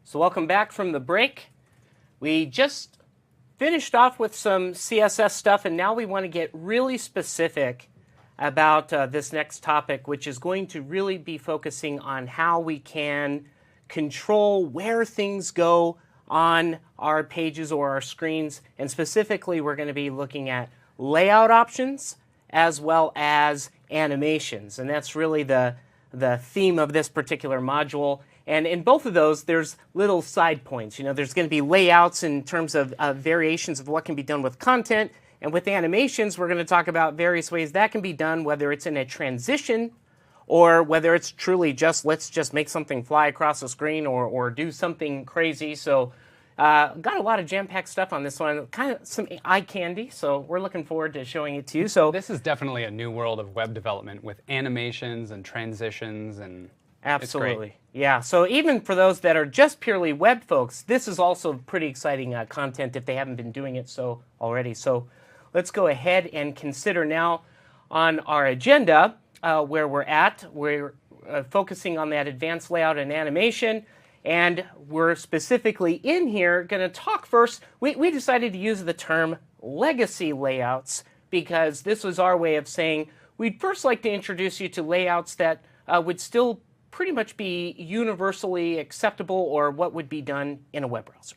So welcome back from the break. We just finished off with some CSS stuff, and now we want to get really specific about this next topic, which is going to really be focusing on how we can control where things go on our pages or our screens. And specifically, we're going to be looking at layout options as well as animations. And that's really the theme of this particular module. And in both of those, there's little side points. You know, there's going to be layouts in terms of variations of what can be done with content. And with animations, we're going to talk about various ways that can be done, whether it's in a transition or whether it's truly just let's just make something fly across the screen or do something crazy. So got a lot of jam-packed stuff on this one, kind of some eye candy. So we're looking forward to showing it to you. So this is definitely a new world of web development with animations and transitions and absolutely. Yeah, so even for those that are just purely web folks, this is also pretty exciting content if they haven't been doing it so already. So let's go ahead and consider now on our agenda where we're at. We're focusing on that advanced layout and animation, and we're specifically in here going to talk first. We decided to use the term legacy layouts because this was our way of saying we'd first like to introduce you to layouts that would still pretty much be universally acceptable or what would be done in a web browser.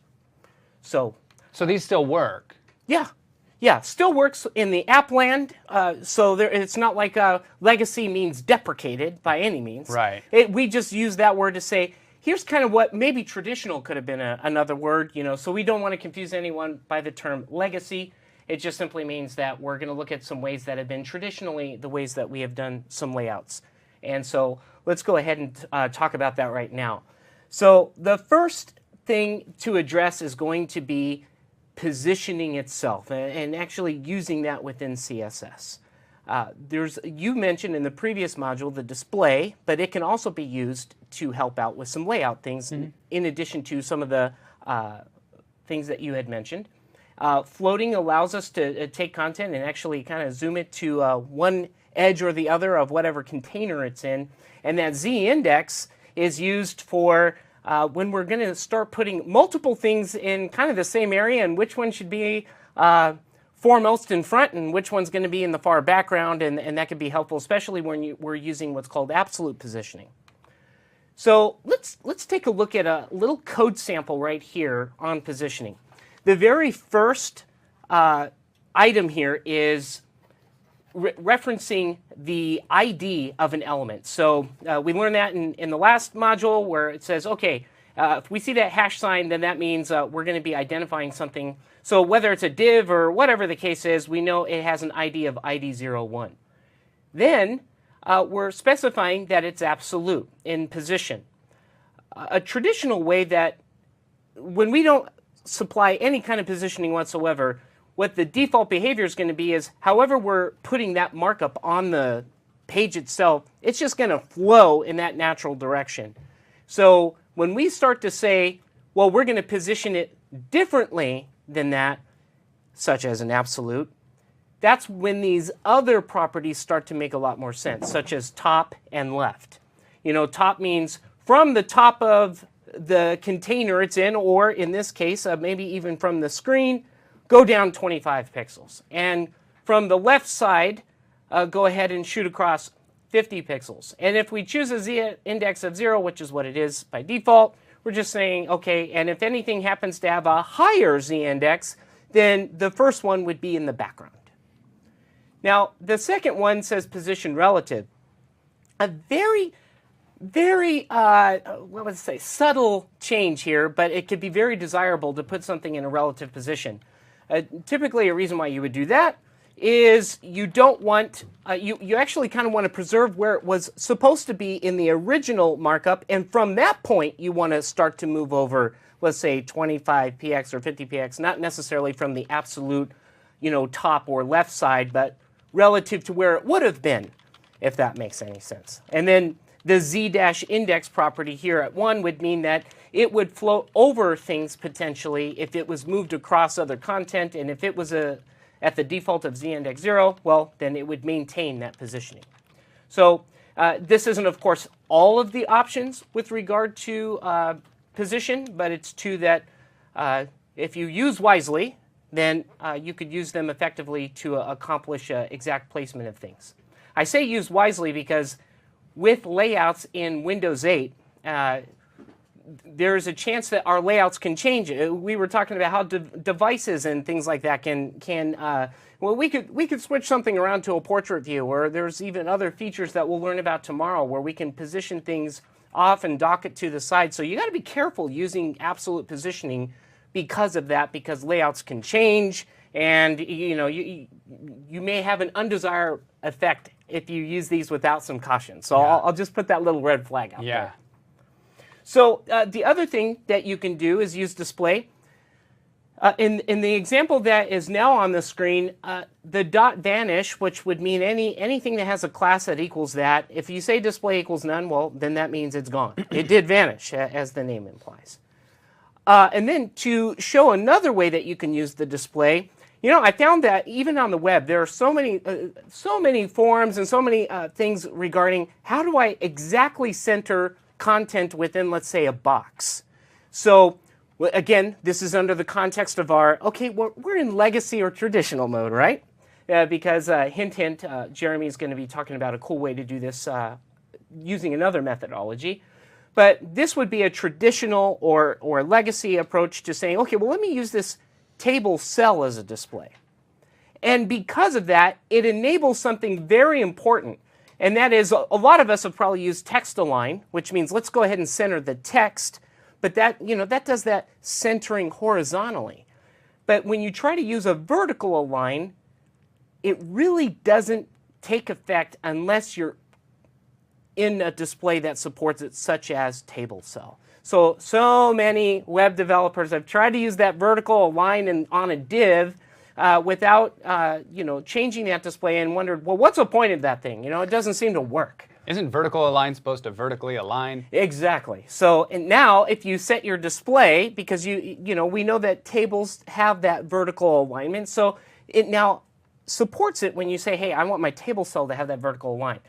So these still work? Yeah, still works in the app land. So it's not like legacy means deprecated by any means. Right. We just use that word to say, here's kind of what maybe traditional could have been another word, you know, so we don't want to confuse anyone by the term legacy. It just simply means that we're going to look at some ways that have been traditionally the ways that we have done some layouts. And so let's go ahead and talk about that right now. So the first thing to address is going to be positioning itself and actually using that within CSS. You mentioned in the previous module the display, but it can also be used to help out with some layout things in addition to some of the things that you had mentioned. Floating allows us to take content and actually kind of zoom it to one edge or the other of whatever container it's in. And that z-index is used for when we're going to start putting multiple things in kind of the same area and which one should be foremost in front and which one's going to be in the far background, and that can be helpful, especially when we're using what's called absolute positioning. So let's take a look at a little code sample right here on positioning. The very first item here is referencing the ID of an element. So we learned that in the last module where it says, okay, if we see that hash sign, then that means we're going to be identifying something. So whether it's a div or whatever the case is, we know it has an ID of ID01. Then we're specifying that it's absolute in position. A traditional way that when we don't supply any kind of positioning whatsoever, what the default behavior is going to be is however we're putting that markup on the page itself, it's just going to flow in that natural direction. So when we start to say, well, we're going to position it differently than that, such as an absolute, that's when these other properties start to make a lot more sense, such as top and left. You know, top means from the top of the container it's in, or in this case, maybe even from the screen, go down 25 pixels. And from the left side, go ahead and shoot across 50 pixels. And if we choose a z-index of 0, which is what it is by default, we're just saying, okay, and if anything happens to have a higher z-index, then the first one would be in the background. Now, the second one says position relative. A very what would I say, subtle change here, but it could be very desirable to put something in a relative position. Typically, a reason why you would do that is you don't want, you actually kind of want to preserve where it was supposed to be in the original markup, and from that point, you want to start to move over, let's say, 25px or 50px, not necessarily from the absolute, top or left side, but relative to where it would have been, if that makes any sense. And then the z-index property here at 1 would mean that it would float over things potentially if it was moved across other content, and if it was at the default of z-index 0, well, then it would maintain that positioning. So this isn't, of course, all of the options with regard to position, but it's two that if you use wisely, then you could use them effectively to accomplish exact placement of things. I say use wisely because with layouts in Windows 8, there's a chance that our layouts can change. We were talking about how devices and things like that can well, we could switch something around to a portrait view, or there's even other features that we'll learn about tomorrow where we can position things off and dock it to the side. So you got to be careful using absolute positioning because of that, because layouts can change, and you may have an undesired effect if you use these without some caution. So I'll just put that little red flag out there. So the other thing that you can do is use display. In the example that is now on the screen, the dot vanish, which would mean anything that has a class that equals that. If you say display equals none, well, then that means it's gone. It did vanish, as the name implies. And then to show another way that you can use the display, I found that even on the web, there are so many forums and so many things regarding how do I exactly center content within, let's say, a box. So again, this is under the context of we're in legacy or traditional mode, right? Because hint, hint, Jeremy is going to be talking about a cool way to do this using another methodology. But this would be a traditional or legacy approach to saying, okay, well, let me use this table cell as a display. And because of that, it enables something very important. And that is, a lot of us have probably used text align, which means let's go ahead and center the text. But that does that centering horizontally. But when you try to use a vertical align, it really doesn't take effect unless you're in a display that supports it, such as table cell. So many web developers have tried to use that vertical align on a div without changing that display and wondered, well, what's the point of that thing? It doesn't seem to work. Isn't vertical align supposed to vertically align? Exactly. So and now if you set your display, because we know that tables have that vertical alignment, so it now supports it when you say, hey, I want my table cell to have that vertical align.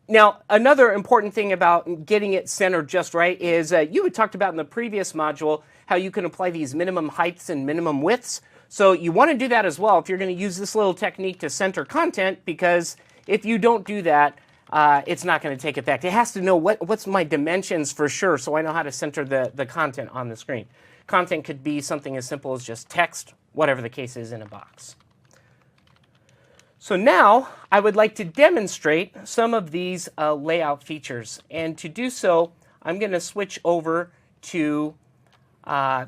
Now, another important thing about getting it centered just right is you had talked about in the previous module how you can apply these minimum heights and minimum widths. So you want to do that as well if you're going to use this little technique to center content, because if you don't do that, it's not going to take effect. It has to know what's my dimensions for sure, so I know how to center the content on the screen. Content could be something as simple as just text, whatever the case is in a box. So now I would like to demonstrate some of these layout features. And to do so, I'm going to switch over to a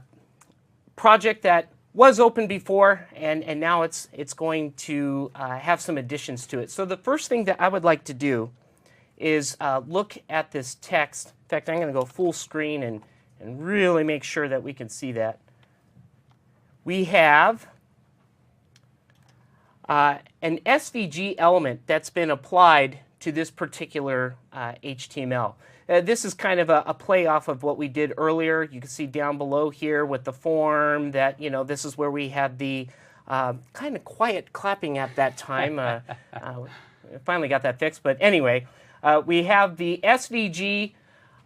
project that was open before, and now it's going to have some additions to it. So the first thing that I would like to do is look at this text. In fact, I'm going to go full screen and really make sure that we can see that. We have an SVG element that's been applied to this particular HTML. This is kind of a play off of what we did earlier. You can see down below here with the form that, this is where we had the kind of quiet clapping at that time. Finally got that fixed. But anyway, we have the SVG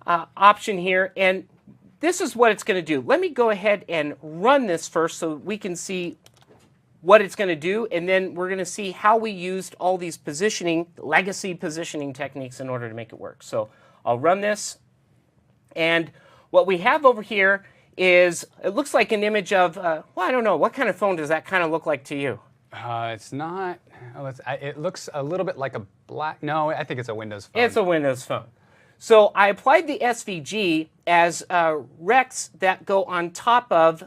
option here. And this is what it's going to do. Let me go ahead and run this first so we can see what it's going to do, and then we're going to see how we used all these legacy positioning techniques in order to make it work. So I'll run this, and what we have over here is, it looks like an image of, well, I don't know, what kind of phone does that kind of look like to you? It's not, it looks a little bit like a no, I think it's a Windows phone. It's a Windows phone. So I applied the SVG as recs that go on top of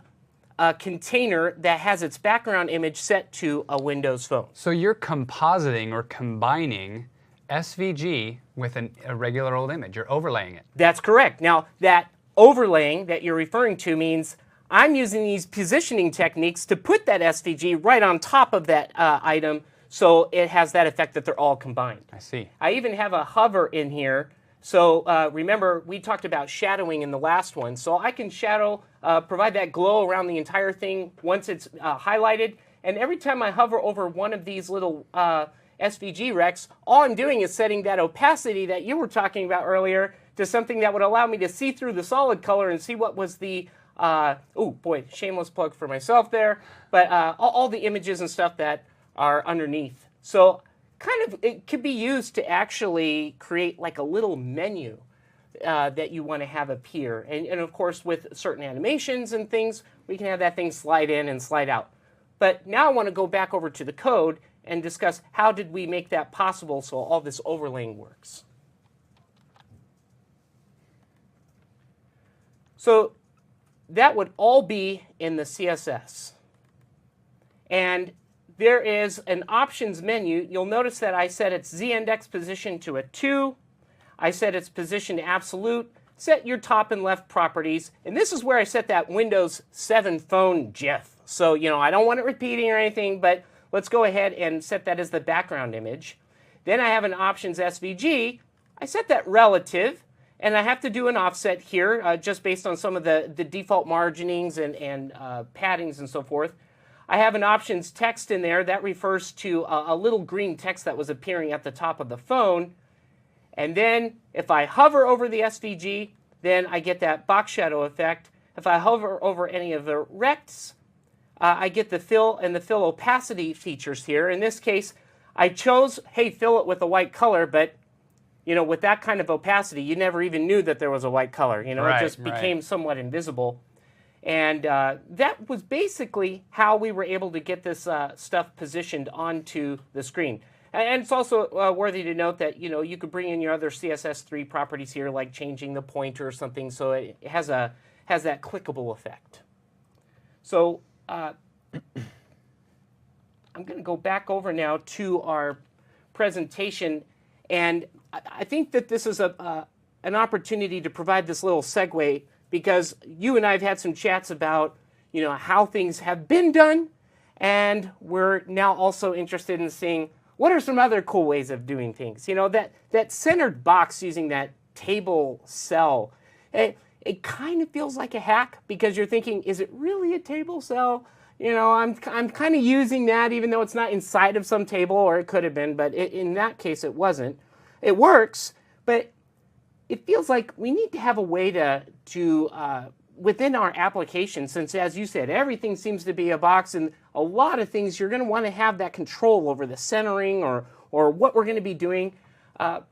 a container that has its background image set to a Windows phone. So you're compositing or combining SVG with a regular old image. You're overlaying it. That's correct. Now, that overlaying that you're referring to means I'm using these positioning techniques to put that SVG right on top of that item, so it has that effect that they're all combined. I see. I even have a hover in here. So remember, we talked about shadowing in the last one. So I can shadow, provide that glow around the entire thing once it's highlighted. And every time I hover over one of these little SVG Rex, all I'm doing is setting that opacity that you were talking about earlier to something that would allow me to see through the solid color and see what was the, oh boy, shameless plug for myself there, but all the images and stuff that are underneath. So kind of, it could be used to actually create like a little menu that you want to have appear. And of course, with certain animations and things, we can have that thing slide in and slide out. But now I want to go back over to the code and discuss how did we make that possible so all this overlaying works. So that would all be in the CSS. And there is an options menu. You'll notice that I set its z-index position to a 2. I set its position to absolute. Set your top and left properties. And this is where I set that Windows 7 phone GIF. So, I don't want it repeating or anything, but let's go ahead and set that as the background image. Then I have an options SVG. I set that relative, and I have to do an offset here just based on some of the default marginings and paddings and so forth. I have an options text in there that refers to a little green text that was appearing at the top of the phone. And then if I hover over the SVG, then I get that box shadow effect. If I hover over any of the rects, I get the fill and the fill opacity features here. In this case, I chose, hey, fill it with a white color, but with that kind of opacity, you never even knew that there was a white color. It just became somewhat invisible. And that was basically how we were able to get this stuff positioned onto the screen. And it's also worthy to note that, you could bring in your other CSS3 properties here, like changing the pointer or something, so it has that clickable effect. So I'm going to go back over now to our presentation, and I think that this is an opportunity to provide this little segue, because you and I have had some chats about, how things have been done, and we're now also interested in seeing what are some other cool ways of doing things. That centered box using that table cell, it kind of feels like a hack, because you're thinking, is it really a table cell? I'm kind of using that even though it's not inside of some table, or it could have been, but in that case it wasn't. It works, but it feels like we need to have a way to within our application, since as you said, everything seems to be a box, and a lot of things you're going to want to have that control over the centering or what we're going to be doing.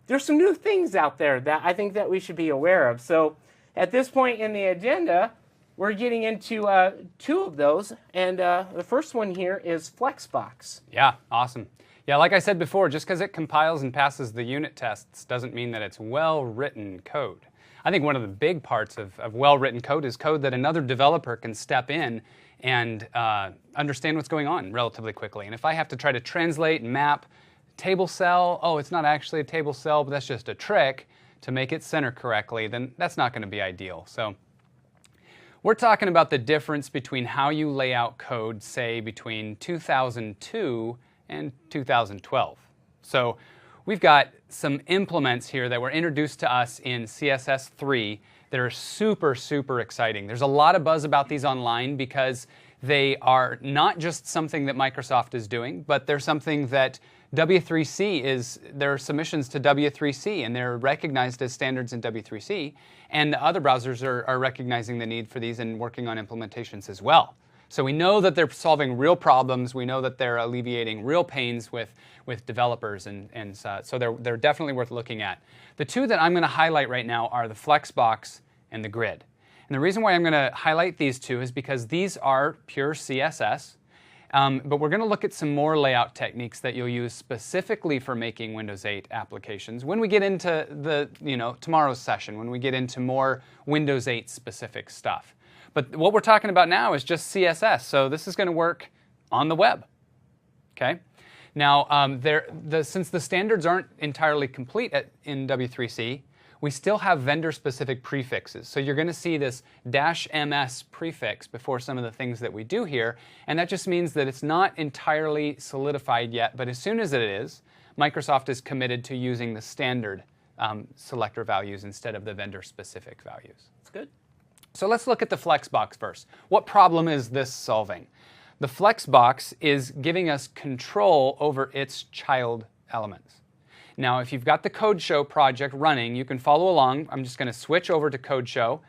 There's some new things out there that I think that we should be aware of. So at this point in the agenda, we're getting into 2 of those, and the first one here is Flexbox. Yeah, awesome. Yeah, like I said before, just because it compiles and passes the unit tests doesn't mean that it's well-written code. I think one of the big parts of well-written code is code that another developer can step in and understand what's going on relatively quickly. And if I have to try to translate and map table cell, oh, it's not actually a table cell, but that's just a trick to make it center correctly, then that's not going to be ideal. So we're talking about the difference between how you lay out code, say, between 2002 and 2012. So we've got some implements here that were introduced to us in CSS3 that are super, super exciting. There's a lot of buzz about these online because they are not just something that Microsoft is doing, but they're something that W3C is, there are submissions to W3C, and they're recognized as standards in W3C, and other browsers are recognizing the need for these and working on implementations as well. So we know that they're solving real problems. We know that they're alleviating real pains with developers, and so they're definitely worth looking at. The 2 that I'm going to highlight right now are the Flexbox and the Grid. And the reason why I'm going to highlight these 2 is because these are pure CSS, but we're going to look at some more layout techniques that you'll use specifically for making Windows 8 applications when we get into the tomorrow's session, when we get into more Windows 8 specific stuff. But what we're talking about now is just CSS, so this is going to work on the web. Okay. Now, since the standards aren't entirely complete in W3C, we still have vendor-specific prefixes. So you're going to see this -ms prefix before some of the things that we do here, and that just means that it's not entirely solidified yet, but as soon as it is, Microsoft is committed to using the standard selector values instead of the vendor-specific values. That's good. So let's look at the Flexbox first. What problem is this solving? The Flexbox is giving us control over its child elements. Now, if you've got the CodeShow project running, you can follow along. I'm just going to switch over to CodeShow,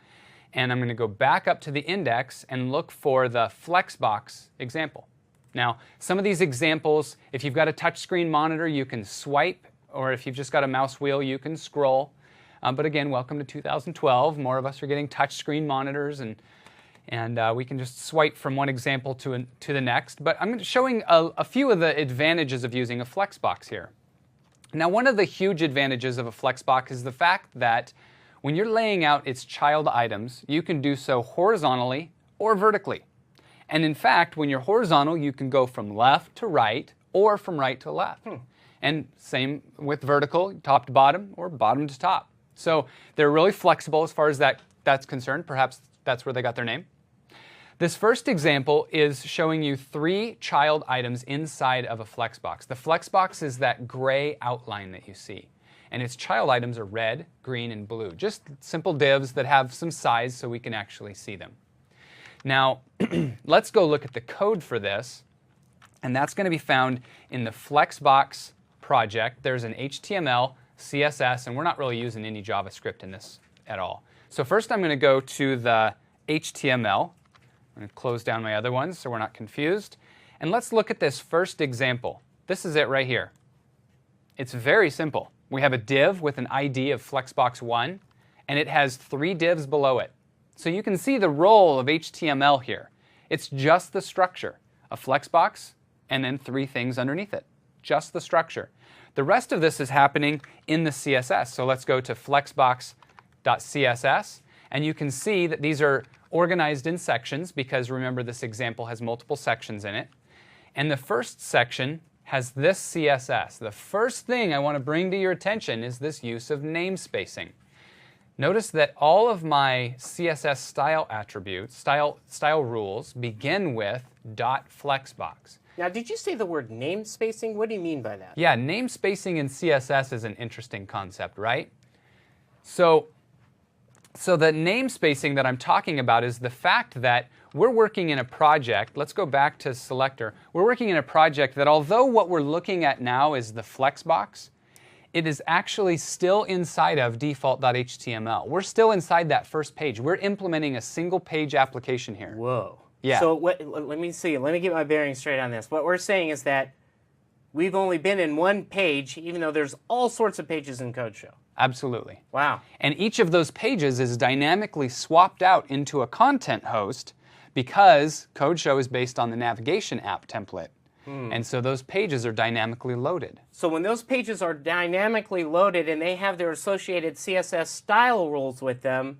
and I'm going to go back up to the index and look for the Flexbox example. Now, some of these examples, if you've got a touchscreen monitor, you can swipe, or if you've just got a mouse wheel, you can scroll. But again, welcome to 2012. More of us are getting touchscreen monitors, and we can just swipe from one example to the next. But I'm showing a few of the advantages of using a Flexbox here. Now, one of the huge advantages of a Flexbox is the fact that when you're laying out its child items, you can do so horizontally or vertically. And in fact, when you're horizontal, you can go from left to right or from right to left. And same with vertical, top to bottom or bottom to top. So they're really flexible as far as that's concerned. Perhaps that's where they got their name. This first example is showing you 3 child items inside of a Flexbox. The Flexbox is that gray outline that you see. And its child items are red, green, and blue. Just simple divs that have some size so we can actually see them. Now, let's go look at the code for this. And that's going to be found in the Flexbox project. There's an HTML, CSS, and we're not really using any JavaScript in this at all. So first I'm going to go to the HTML. I'm going to close down my other ones so we're not confused. And let's look at this first example. This is it right here. It's very simple. We have a div with an ID of Flexbox1, and it has 3 divs below it. So you can see the role of HTML here. It's just the structure, a Flexbox, and then 3 things underneath it. Just the structure. The rest of this is happening in the CSS. So let's go to flexbox.css, and you can see that these are organized in sections because remember this example has multiple sections in it. And the first section has this CSS. The first thing I want to bring to your attention is this use of namespacing. Notice that all of my CSS style attributes, style rules, begin with .flexbox. Now, did you say the word namespacing? What do you mean by that? Yeah, namespacing in CSS is an interesting concept, right? So the namespacing that I'm talking about is the fact that we're working in a project. Let's go back to selector. We're working in a project that although what we're looking at now is the Flexbox, it is actually still inside of default.html. We're still inside that first page. We're implementing a single page application here. Whoa. Yeah. So let me see. Let me get my bearings straight on this. What we're saying is that we've only been in one page, even though there's all sorts of pages in CodeShow. Absolutely. Wow. And each of those pages is dynamically swapped out into a content host because CodeShow is based on the navigation app template. And so those pages are dynamically loaded. So when those pages are dynamically loaded and they have their associated CSS style rules with them,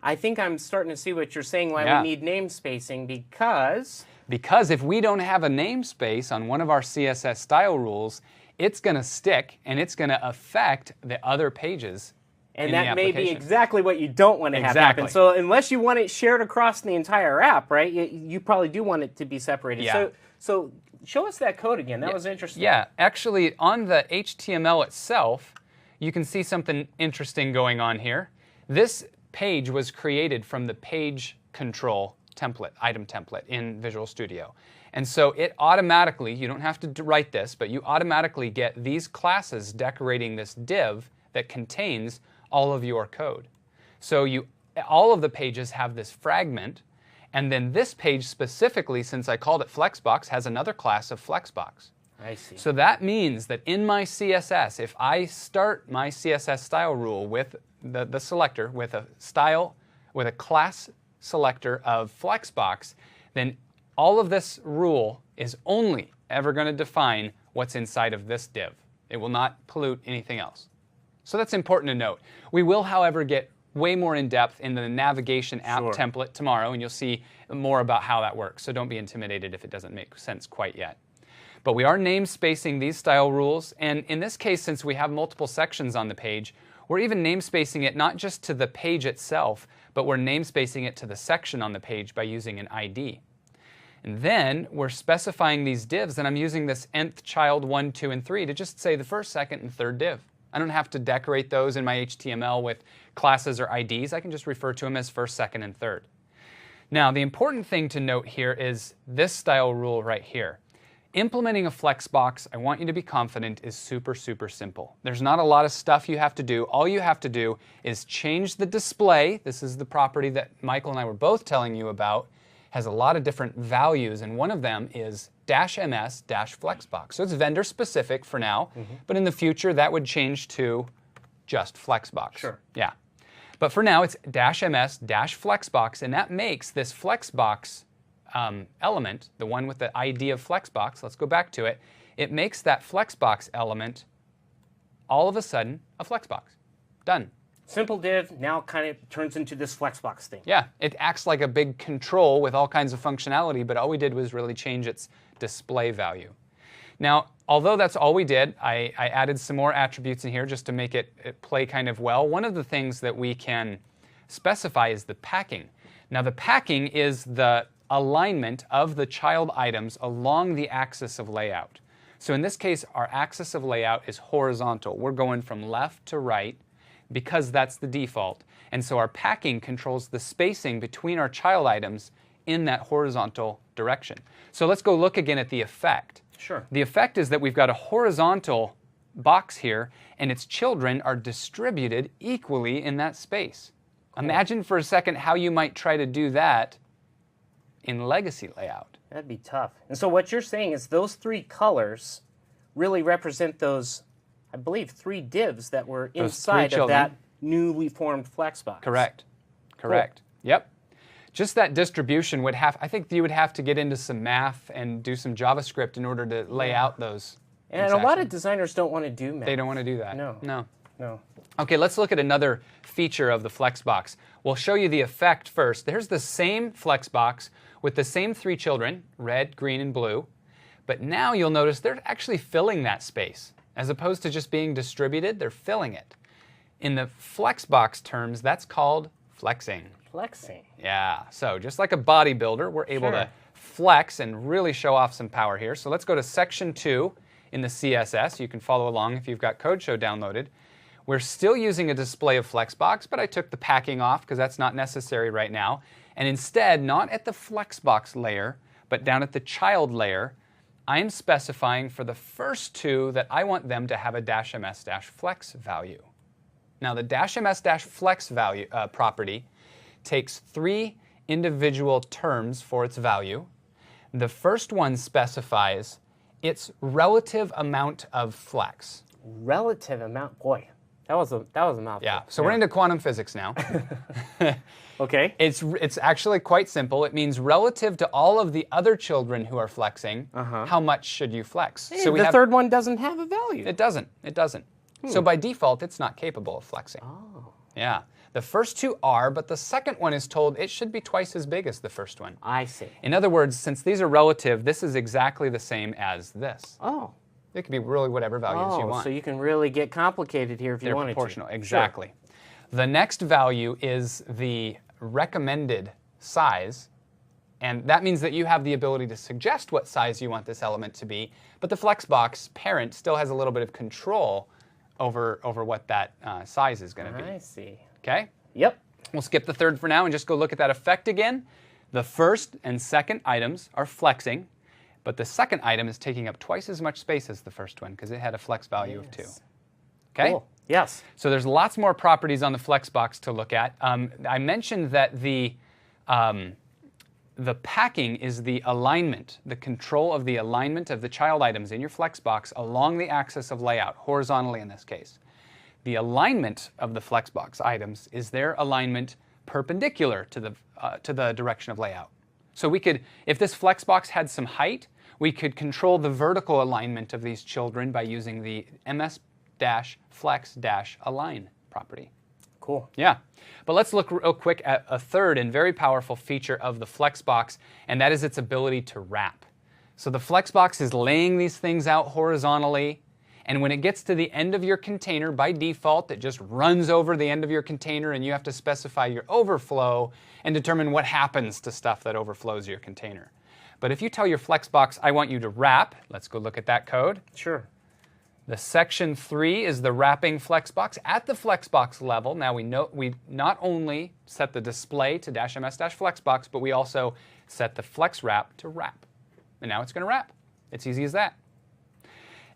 I think I'm starting to see what you're saying why we need namespacing because if we don't have a namespace on one of our CSS style rules, it's going to stick and it's going to affect the other pages. And that may be exactly what you don't want to have happen. So unless you want it shared across the entire app, right, you probably do want it to be separated. Yeah. So show us that code again. That was interesting. Yeah, actually on the HTML itself, you can see something interesting going on here. This page was created from the page control template, item template in Visual Studio. And so it automatically, you don't have to write this, but you automatically get these classes decorating this div that contains all of your code. So all of the pages have this fragment, and then this page specifically, since I called it Flexbox, has another class of Flexbox. I see. So that means that in my CSS, if I start my CSS style rule with the selector, with a class selector of Flexbox, then all of this rule is only ever going to define what's inside of this div. It will not pollute anything else. So that's important to note. We will, however, get way more in depth in the navigation app template tomorrow, and you'll see more about how that works. So don't be intimidated if it doesn't make sense quite yet. But we are namespacing these style rules, and in this case, since we have multiple sections on the page, we're even namespacing it not just to the page itself, but we're namespacing it to the section on the page by using an ID. And then we're specifying these divs, and I'm using this nth child 1, 2, and 3 to just say the first, second, and third div. I don't have to decorate those in my HTML with classes or IDs. I can just refer to them as first, second, and third. Now, the important thing to note here is this style rule right here. Implementing a Flexbox, I want you to be confident, is super, super simple. There's not a lot of stuff you have to do. All you have to do is change the display. This is the property that Michael and I were both telling you about. Has a lot of different values, and one of them is -ms-Flexbox. So it's vendor specific for now, but in the future that would change to just Flexbox. Sure. Yeah. But for now it's -ms-Flexbox, and that makes this Flexbox element, the one with the ID of Flexbox, let's go back to it, it makes that Flexbox element all of a sudden a Flexbox. Done. Simple div now kind of turns into this Flexbox thing. Yeah, it acts like a big control with all kinds of functionality, but all we did was really change its display value. Now, although that's all we did, I added some more attributes in here just to make it play kind of well. One of the things that we can specify is the packing. Now, the packing is the alignment of the child items along the axis of layout. So in this case, our axis of layout is horizontal. We're going from left to right because that's the default. And so our packing controls the spacing between our child items in that horizontal direction. So let's go look again at the effect. Sure. The effect is that we've got a horizontal box here, and its children are distributed equally in that space. Cool. Imagine for a second how you might try to do that in legacy layout. That'd be tough. And so what you're saying is those three colors really represent those, I believe, 3 divs that were inside of that newly formed Flexbox. Correct. Correct. Cool. Yep. Just that distribution would have, I think you would have to get into some math and do some JavaScript in order to lay out those. And a lot of designers don't want to do math. They don't want to do that. No. No. No. Okay, let's look at another feature of the Flexbox. We'll show you the effect first. There's the same Flexbox with the same 3 children, red, green, and blue. But now you'll notice they're actually filling that space. As opposed to just being distributed, they're filling it. In the Flexbox terms, that's called flexing. Flexing. Yeah, so just like a bodybuilder, we're able to flex and really show off some power here. So let's go to section 2 in the CSS. You can follow along if you've got CodeShow downloaded. We're still using a display of Flexbox, but I took the packing off because that's not necessary right now. And instead, not at the Flexbox layer, but down at the child layer, I'm specifying for the first 2 that I want them to have a -ms-flex value. Now, the -ms-flex value property takes 3 individual terms for its value. The first one specifies its relative amount of flex. Relative amount, boy, that was a mouthful. Yeah, so we're into quantum physics now. Okay. It's actually quite simple. It means relative to all of the other children who are flexing, how much should you flex? Hey, so the third one doesn't have a value. It doesn't. It doesn't. So by default, it's not capable of flexing. Oh. Yeah. The first 2 are, but the second one is told it should be twice as big as the first one. I see. In other words, since these are relative, this is exactly the same as this. Oh. It could be really whatever values you want. So you can really get complicated here if you wanted to. They're proportional, exactly. Sure. The next value is the recommended size, and that means that you have the ability to suggest what size you want this element to be, but the Flexbox parent still has a little bit of control over what that size is going to be. I see. Okay? Yep. We'll skip the third for now and just go look at that effect again. The first and second items are flexing, but the second item is taking up twice as much space as the first one because it had a flex value of 2. Okay? Cool. Yes. So there's lots more properties on the Flexbox to look at. I mentioned that the packing is the alignment, the control of the alignment of the child items in your Flexbox along the axis of layout, horizontally in this case. The alignment of the Flexbox items is their alignment perpendicular to the direction of layout. So we could, if this Flexbox had some height, we could control the vertical alignment of these children by using the ms-flex-align property. Cool. Yeah. But let's look real quick at a third and very powerful feature of the Flexbox, and that is its ability to wrap. So the Flexbox is laying these things out horizontally, and when it gets to the end of your container, by default, it just runs over the end of your container, and you have to specify your overflow and determine what happens to stuff that overflows your container. But if you tell your Flexbox, I want you to wrap, let's go look at that code. Sure. The section 3 is the wrapping Flexbox. At the Flexbox level, now we not only set the display to -ms-flexbox, but we also set the flex wrap to wrap. And now it's going to wrap. It's easy as that.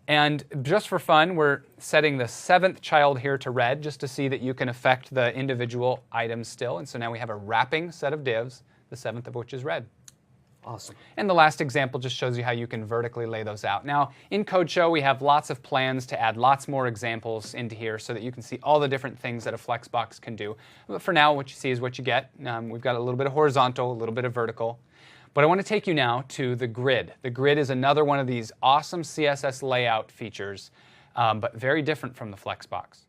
And just for fun, we're setting the 7th child here to red just to see that you can affect the individual items still. And so now we have a wrapping set of divs, the 7th of which is red. Awesome. And the last example just shows you how you can vertically lay those out. Now, in CodeShow, we have lots of plans to add lots more examples into here so that you can see all the different things that a Flexbox can do. But for now, what you see is what you get. We've got a little bit of horizontal, a little bit of vertical. But I want to take you now to the grid. The grid is another one of these awesome CSS layout features, but very different from the Flexbox.